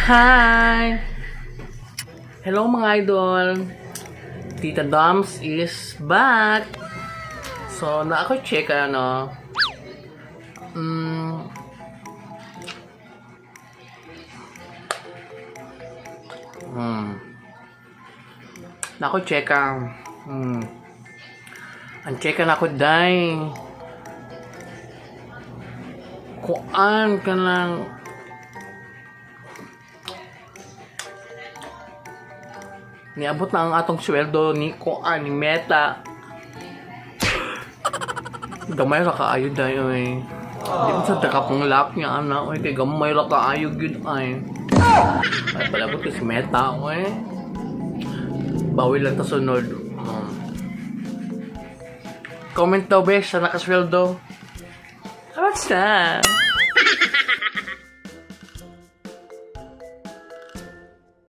Hi! Hello mga idol! Tita Doms is back! So, na ako check ano. Na ako check ang checkan ako dai. Kuan ka lang niabot na ang atong sweldo ni Kuan ni Meta. Gamay ra kaayo day oy. Di mo sa takapong lock niya ana oy kay gamay ra kaayo gyud ay. Ay palabot ko si Meta oy. Bawi lang ta sunod. Comment daw bes sa nakasweldo. What's that?